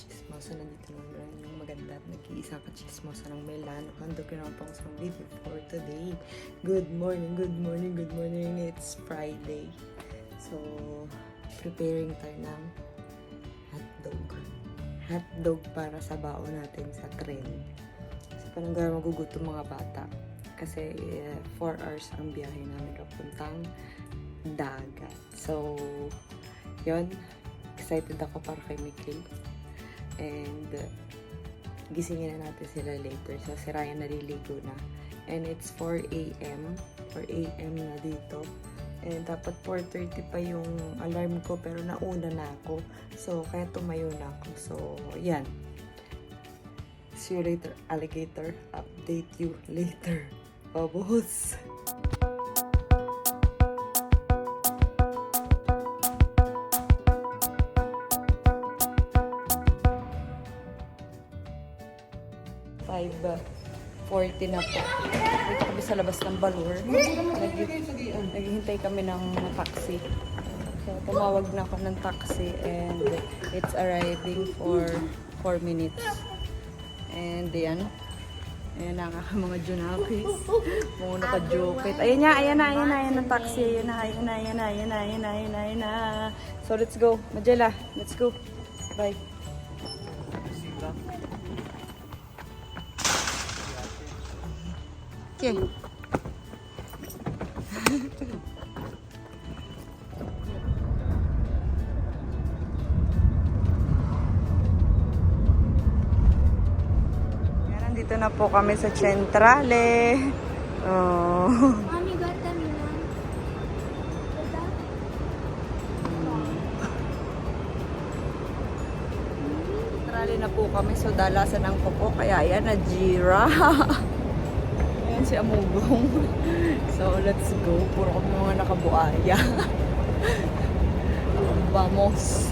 kachismosa, nandito naman yung maganda at nag-iisang kachismosa ng Melano. Handog ko naman pang isang video for today. Good morning, good morning, good morning. It's Friday. So, preparing tayo ng hotdog. Hotdog para sa baon natin sa train. Kasi parang gano'n magugutom mga bata. Kasi 4 hours ang biyahe namin papuntang dagat. So, yun. Excited ako para kay Mikil. And gisingin na natin sila later. So, si Ryan naliligo na. And it's 4 a.m. 4 a.m. na dito. And dapat 4:30 pa yung alarm ko, pero nauna na ako. So, kaya tumayo na ako. So, yan. See you later, alligator. Update you later. Babos! $5.40 na po. Dito kami sa labas ng Balur. Naghihintay kami ng taxi. So, tumawag na ako ng taxi and it's arriving for 4 minutes. And yan. Ayan na nga mga junakis. Mga naka-jokit. Ayan na ang taxi. Ayan na. So, let's go. Majela, let's go. Bye. Okay. Nandito na po kami sa Centrale. Oh. Mami, gata mo na. Centrale na po kami. So, dalasan ang kuko. Kaya yan, na-jira. Ayan si Amugong. So, let's go. Puro kami mga nakabuaya. Vamos.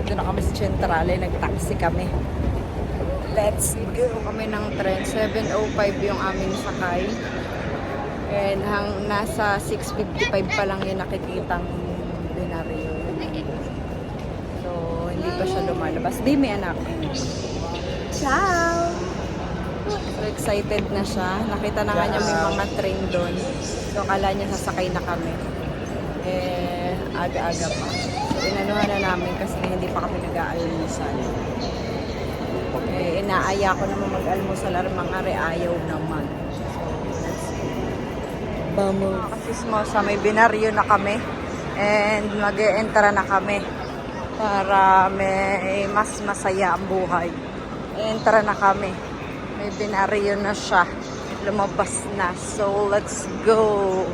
Ito na kami sa Centrale. Nag-taxi kami. Let's go. Kami ng tren. 7:05 yung aming sakay. And nasa 6:55 pa lang yung nakikitang binaryo. So, hindi pa siya lumalabas. Di, may anak. Ciao! So, excited na siya. Nakita na nga niya may mga train doon. So, akala niya sasakay na kami. Aga-aga pa. So, inanuhan na namin kasi hindi pa kami nag-aalmusal. Inaaya ko naman mag-almusal. Mga ayaw naman. So, let's go. Vamos. Kasi may binaryo na kami. And mag-e-entra na kami. Para may mas masaya ang buhay. Entra na kami. May binaryo na siya. Lumabas na. So, let's go.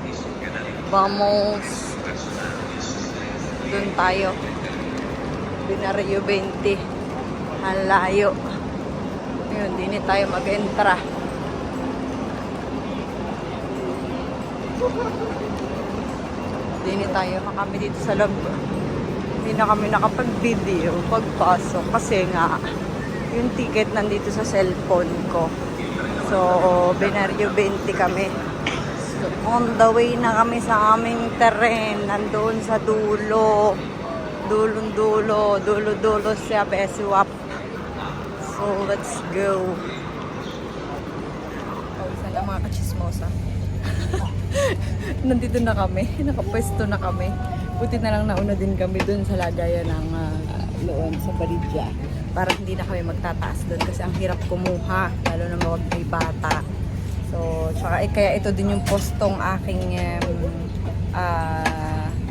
Vamos. Doon tayo. Binaryo 20. Ang layo. Yun, hindi tayo mag-entra. Hindi tayo kami dito sa loob. Hindi na kami nakapag-video pagpasok. Kasi nga, yung ticket nandito sa cellphone ko. So, binaryo 20 kami. So, on the way na kami sa aming tren. Nandun sa dulo. Dulo siya, Beswap. So, let's go. Pawisan lang mga kachismosa. Nandito na kami. Nakapwesto na kami. Buti na lang nauna din kami dun sa lagayan ng loon sa Baridya. Para hindi na kami magtataas doon kasi ang hirap kumuha, lalo na wag may bata. So, tsaka kaya ito din yung postong aking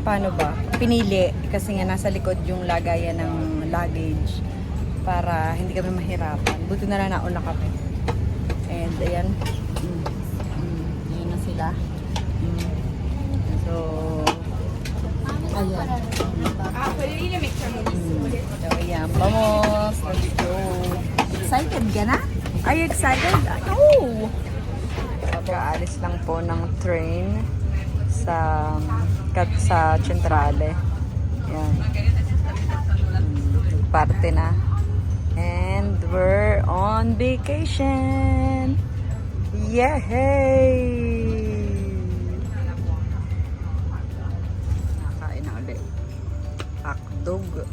paano ba? Pinili kasi nga nasa likod yung lagayan ng luggage para hindi kami mahirapan. Buti na lang nauna kami. And ayan. Ayan na sila. So, ayan. So, ayan. Vamos. Let's go. Excited ka na? Are you excited? Oh! Pagkaalis lang po ng train sa Centrale. Ayan. Parte na. And we're on vacation! Yay! Nakain na ulit. Hotdog.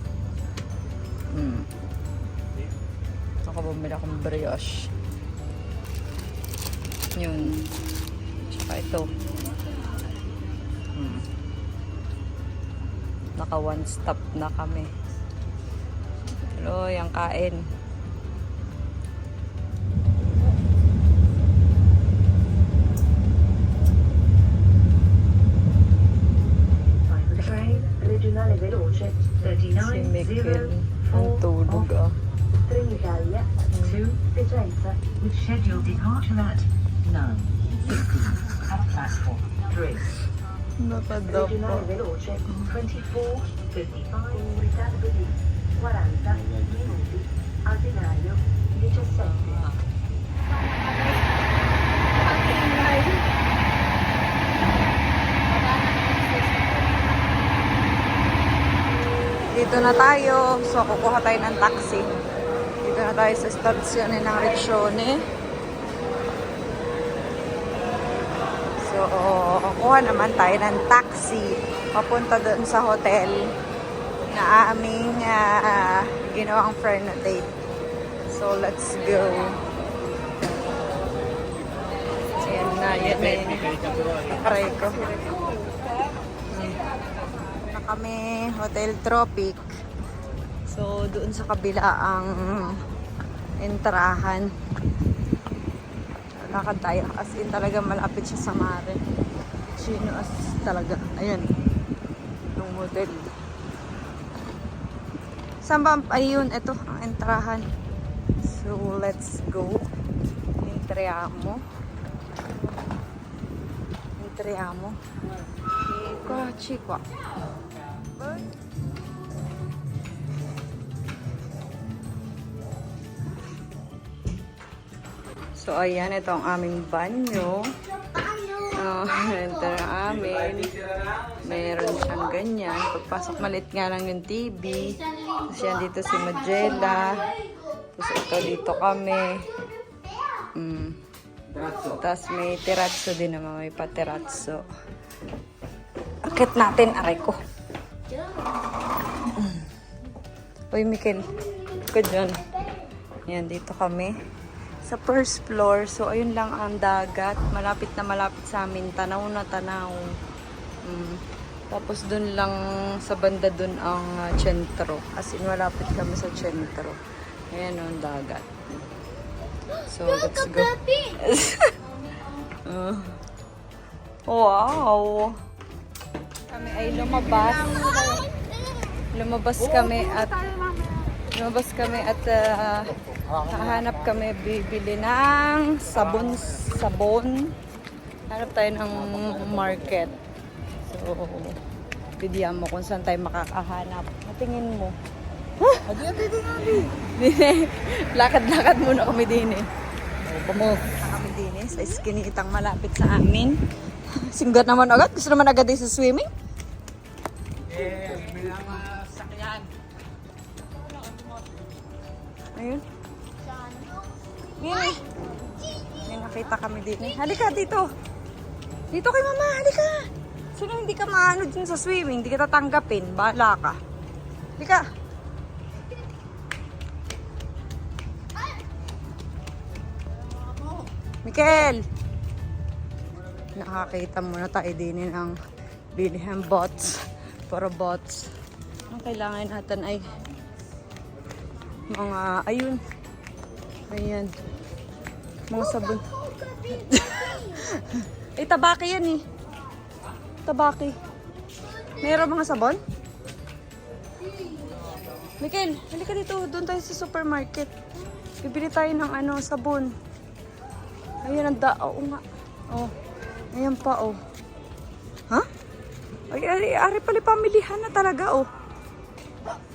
bumili akong brioche. Yun. Tsaka ito. Naka one stop na kami. Tuloy ang kain. Si Mikel ang tulog Trenitalia to Vicenza with scheduled departure at 9:50 at platform 3. Nakadapa. Regionale veloce 24:55 ritardo di 40 minuti al binario 17. Dito na tayo. So, kukuha tayo ng taxi. Dito na tayo sa stasyon ng Riccione. So, kukuha naman tayo ng taxi. Papunta doon sa hotel na aming ginawang friend na date. So, let's go. Yan na yung nakaray ko. Kami Hotel Tropic. So doon sa kabila ang entrahan. Lakad tayo. As in talaga malapit siya sa mare. Chino as talaga. Ayan. Yung hotel. Saan ba? Ayun. Ito ang entrahan. So let's go. Entriamo. Eccoci qua. So, ayan, ito ang aming banyo. Ito ang amin. Mayroon siyang ganyan. Pagpasok malit nga lang yung TV. Tapos yan dito si Magella. Tapos ito dito kami. Tapos may terrazzo din naman. May pa-terrazzo. Akit natin, aray ko. Uy, Mikel. Ka dyan. Yan, dito kami. Sa first floor. So, ayun lang ang dagat. Malapit na malapit sa amin. Tanaw na tanaw. Tapos dun lang sa banda dun ang sentro. As in, malapit kami sa sentro. Ayan ang dagat. So, let's go. Wow! Kami ay lumabas. Lumabas kami at hahanap kami, bibili ng sabon. Hanap tayo ng market. So, bidyan mo kung saan tayo makakahanap. Tingin mo. Lakad-lakad muna kami din eh. Kami din eh, sa iskinitang malapit sa amin. Singgat naman agad. Gusto naman agad din sa swimming. Ayun. Ngayon may nakita kami din eh. Halika dito. Dito kay mama, halika. Sino hindi ka maano din sa swimming? Hindi kita tanggapin. Bahala ka. Halika. Mikel! Nakakita muna tayo din ng bilihan bots. Para bots. Ang kailangan natin ay mga, ayun. Ayan. Mga sabon. Eh, tabaki yan eh. Tabaki. Meron mga sabon? Mikel, halika dito. Doon tayo sa supermarket. Bibili tayo ng sabon. Ayan ang oo nga. Oh. Ayan pa, oh. Ha? Ay, ari pala pamilihan na talaga, oh.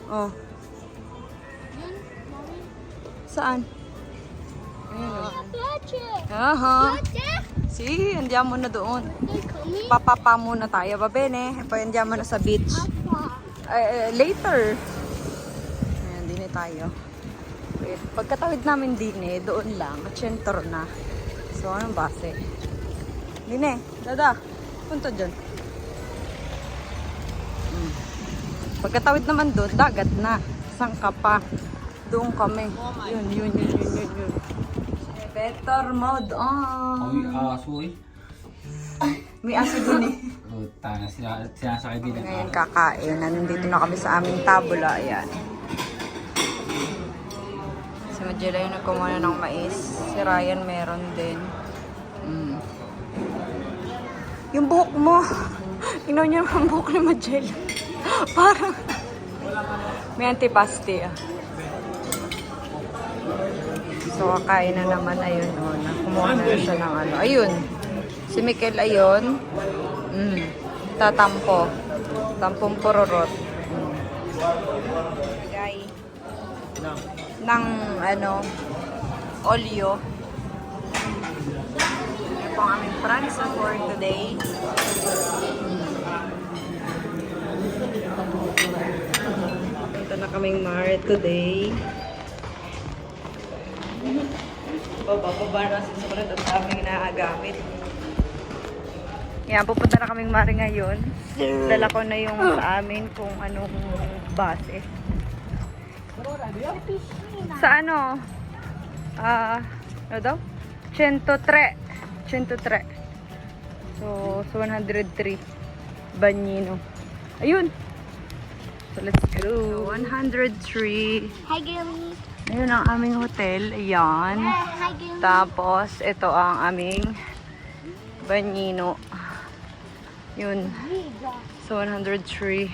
Oh. Saan? Ayan, oh. Aha. Si, andiamo na doon. Papapa muna tayo, babene. Andiamo na sa beach. Later. Ayan, din tayo. Okay. Pagkatawid namin din doon lang. At sentro na. So, anong base? Dine, dada. Punta dyan. Pagkatawid naman doon, dagat na. Saan ka pa? doon kami. Yun. Better mode on. Aso eh. May aso dun eh. Tanga, sinasakay din ang Ngayon kakain. Nandito na kami sa aming tabula. Ayan. Si Magella yung nagkumuna ng mais. Si Ryan meron din. Yung buhok mo. Tingnan niyo naman ang buhok ni Magella. Parang may antipasti ah. So kakain na naman. Ayun o. Kumuha na siya ng ano. Ayun. Si Mikel ayun. Tatampo. Tampong pororot. Lagay ng ano olyo. Ito po ang aming pransa for today. Punta na kaming Mart today. Baba na sa sumunod at aming naagamit. Yan, pupunta na kaming Mart ngayon. Dala ko na yung sa amin kung anong base. Sa ano? Ano daw? 103. 103. So, 103. Banyino. Ayun! So, let's go. 103. Hi, girlie. Ayun ang aming hotel. Ayan. Hi, girlie. Tapos, ito ang aming Banyino. Yun. So, 103.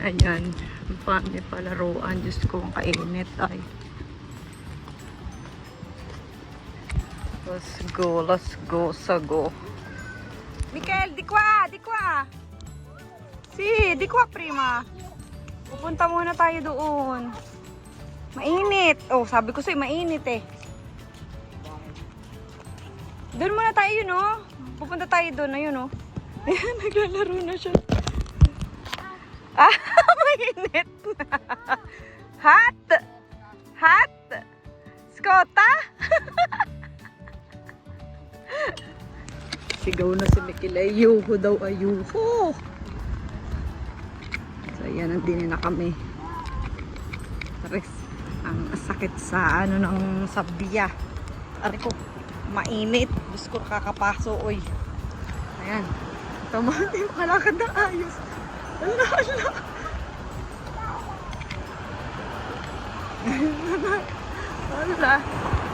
Ayan. May palaruan. Diyos ko, ang kainit. Ay. Let's go, sago. Mikel, di kwa! Di kwa, prima. Pupunta muna tayo doon. Mainit. Oh, sabi ko sa'yo, mainit eh. Doon muna tayo yun, oh. Pupunta tayo doon, ayun, oh. Ayan, naglalaro na siya. Ah, mainit. Hot! Skota! Sigaw na si Mikel. Ayuho daw, ayuho. So, ayan, nandini na kami. Taris, ang sakit sa ano ng sabiya. Ari ko, mainit. Diyos ko, kakapaso, oy. Ayan. Tama, hindi makalakad na ayos. Ala. Ala.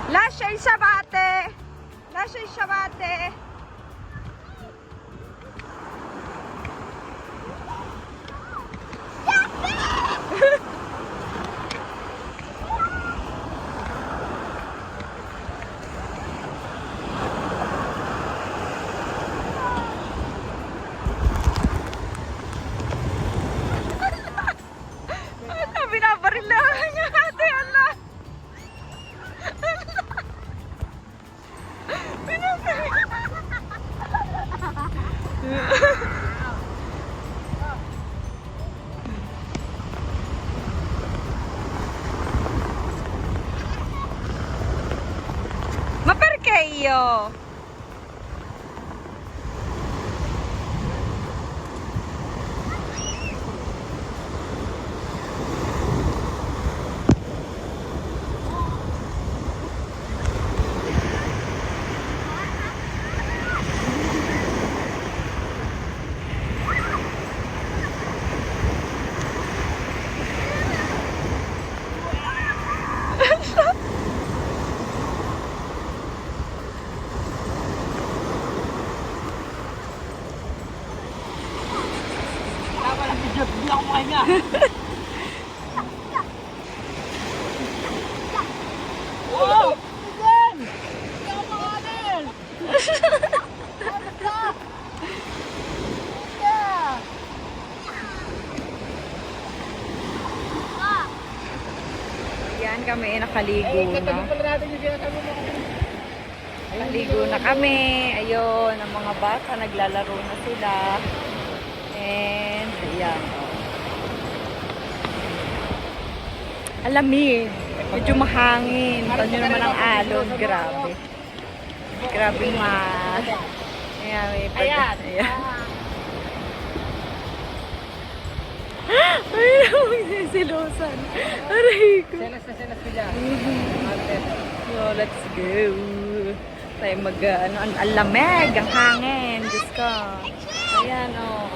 Lascia il sabate. Binabarillaan niya ate, ala. Ma perché io? Yan kami, nakaligo na. Nakaligo na kami. Ayun, ang mga bata, naglalaro na sila. And, ayan. Alamig. Medyo mahangin. Ito nyo naman ang alon. Grabe. Grabe ma. Ayan, may ayan. silusan. Aray ko. Selas na selas ko dyan. So, let's go. Tayo ang lamig, ang hangin. Diyos ko. Ayan, oh.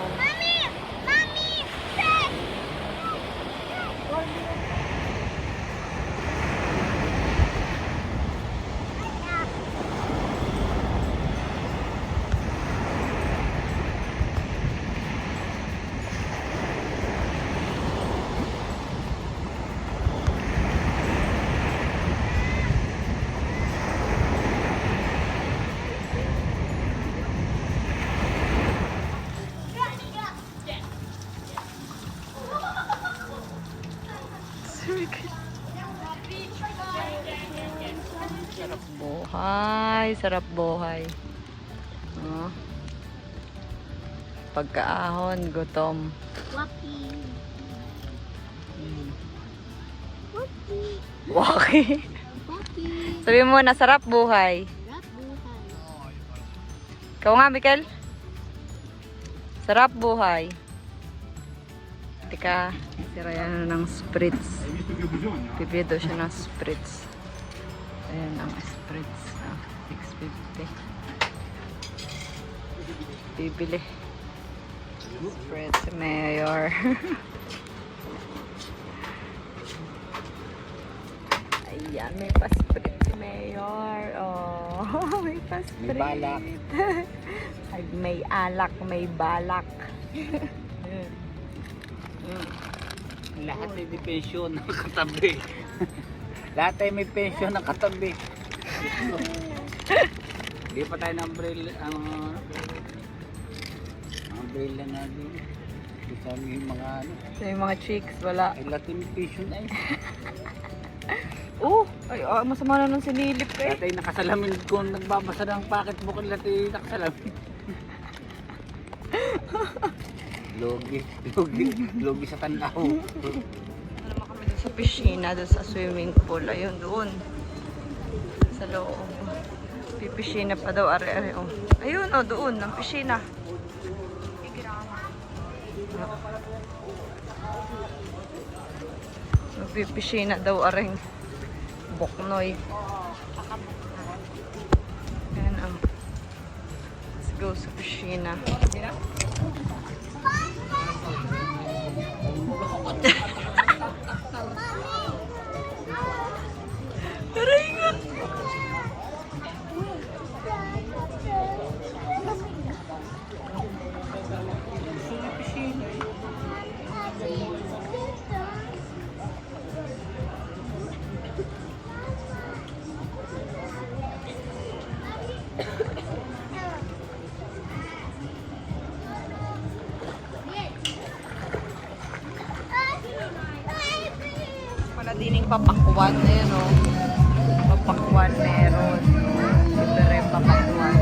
Sarap buhay, sarap buhay. Oh. Pagkaahon, gutom. Wapi. Wapi. Waki. Wapi. Sabi mo na sarap buhay. Rap buhay. Ikaw nga, Mikel. Sarap buhay. Teka, sira yan ng spritz. Bibili daw siya ng spritz. Ayan ang spritz. 650. Bibili. Spritz Mayor. Ayan, may pa-spritz Mayor. Oh, may pa-spritz. May balak. Ay, may alak, may balak. Lahat ay may pensyon ng katabi. Lahat ay may pensyon ng katabi. Hindi pa tayo ng umbrella, ang umbrella natin. Isa yung mga ano, Yung mga chicks, wala. ay lahat ay may pensyon ay. Oh, ay, masama na nung sinilip eh. Lahat ay nakasalamin kung nagbabasa ng packet book, lahat ay nakasalamin. Logi sa tanaw. Ano naman kami doon sa piscina, doon sa swimming pool. Ayun, doon. Sa loob. Pipiscina pa daw, are-are. Oh. Ayun, oh, doon, ng piscina. Pipiscina daw, areng. Boknoy. Ayan, oh. Let's go sa piscina. Aray nga. Wala dining papakwan. Ayan o. Papakwan meron. Libre papakwan.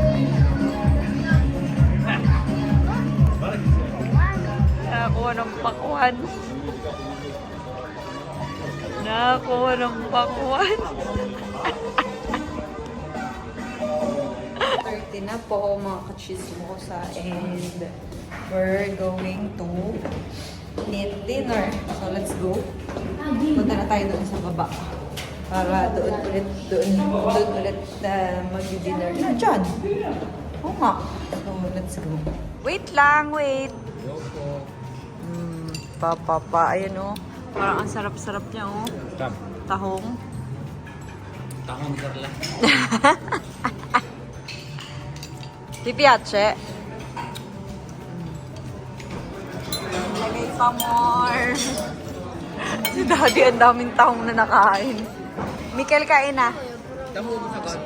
Nakakuha ng pakwan. Nakakuha ng pakwan. 30 na po mga kachismosa, and we're going to eat dinner. So let's go. Punta na tayo doon sa baba para doon ulit mag-dinner na dyan. Oo nga. So let's go. Wait lang, wait. Pa. Ayan o. Parang ang sarap-sarap niya o. Tahong. Tahong garla. Ti piace? Lagay pa more. Si Daddy, ang daming tahong na nakain. Mikel, kain na. Tamo mo sa bag.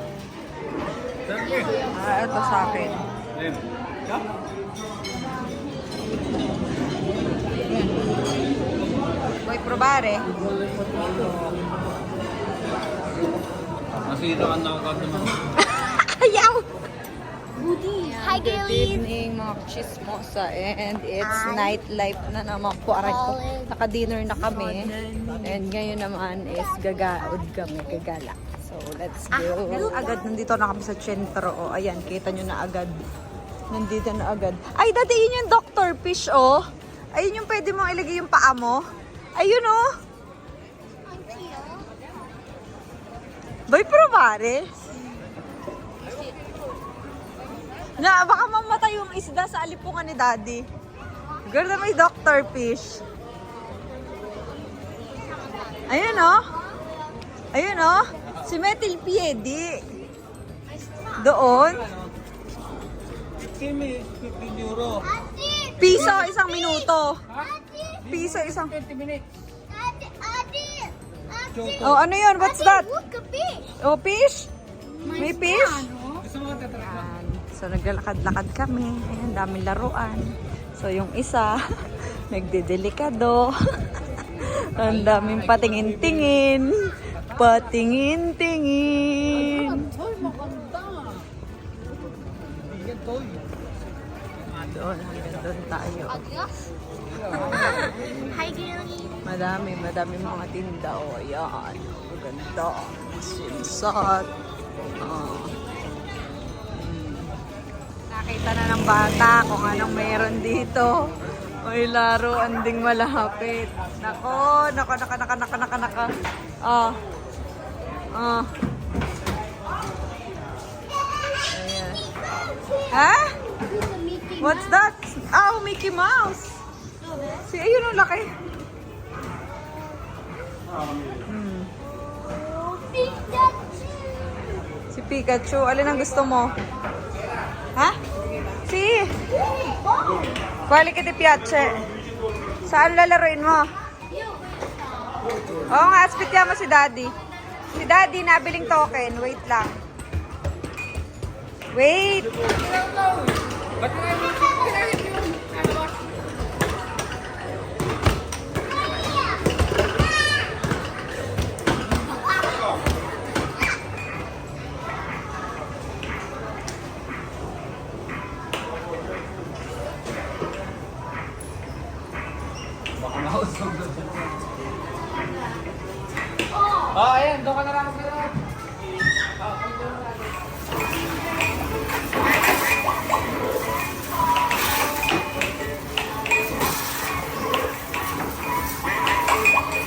Ito sa akin. Vuoi provare? Nasira ka na agad naman. Ayaw! Hi, Good Gailey. evening mga chismosa, and it's nightlife na naman po. Aray ko, naka-dinner na kami. And ngayon naman is gagaod kami, gagala. So let's go. Agad, nandito na kami sa sentro. O, ayan, kita nyo na agad. Nandito na agad. Ay, dati yun yung Dr. Fish, oh. Ayun yung pwede mong ilagay yung paa mo. Ayun oh. Ang cute. Boy, pero pare. Na, baka mamatay yung isda sa alipungan ni Daddy. Girl, na may Dr. Fish. Ayun oh. Ayun oh. Si Metil Piedi. Doon. Kimi, 15 euro. Piso isang minuto. Piso isang... 20 minutes. Oh, ano yun? What's that? Look a fish. Oh, fish? May fish? Gusto mo tatrack? So, naglalakad-lakad kami. Ayan, daming laruan. So, yung isa, nagdedelikado. Ang daming patingin-tingin. Patingin-tingin. Toy, maganda. Bigyan toy. Doon, hanggang doon tayo. Adios. Hi, girlie. Madami mga tinda. O, ayan. Maganda. Swimsuit. Nakita na ng bata kung anong meron dito. May laruan ding malapit. Nako. Ah. Ayan. Ha? What's that? Oh, Mickey Mouse. Si, ayun ang laki. Si Pikachu. Alin ang gusto mo? Ha? Si. Quali che ti piace? Saan lalaroin mo? Oo nga, aspettiamo si Daddy. Si Daddy, nabiling token. Wait lang. Wait. Ba't nga yung pinahit yung ano ba? Baka nausog doon. Oh, ayan. Doon ka na lang sila.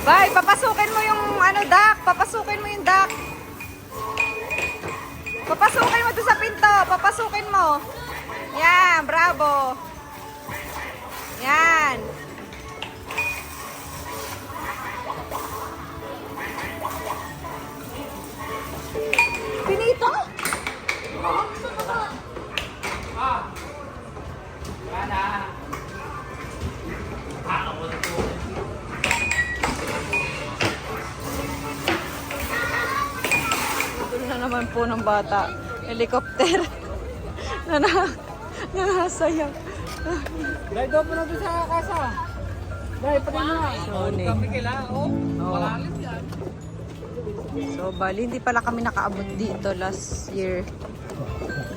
Bye, papasukin mo yung ano, duck. Papasukin mo yung duck. Papasukin mo doon sa pinto. Papasukin mo. Yan, bravo. Yan. Pinito? Ito na naman po ng bata. Helicopter. Nanasayaw. Dahil doon po na doon sa kasa. Dahil pati mo nga. Sonic. Kami kailangan. Oh, malalim yan. So, bali, hindi pala kami nakaabot dito last year.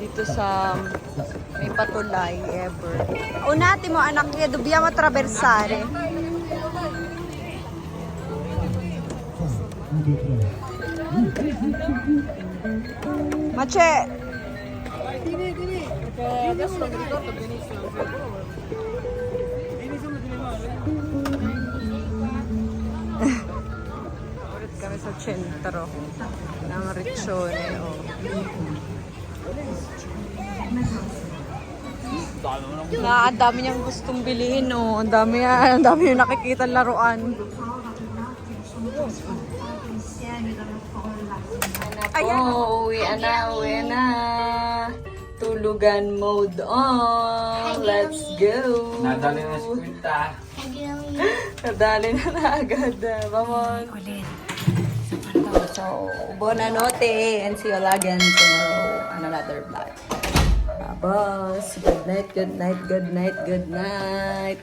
Dito sa may patulay ever. Unati mo, anak niya, dobbiamo attraversare. Mace! Dini. Perché adesso non mi ricordo benissimo. Dini sono di male. Ulit kami sa sentro ng Riccione. Oh. Ang dami niyang gustong bilhin. Oh. Ang dami yung nakikita laruan. Ayan. Oh, uwi na. Tulugan mode on. Let's go. Nadali na si Quinta. Hi, girlie. Nadali na agad. Vamos. Ulit. So, buonanotte and see you all again tomorrow on another vlog. Babos. Good night.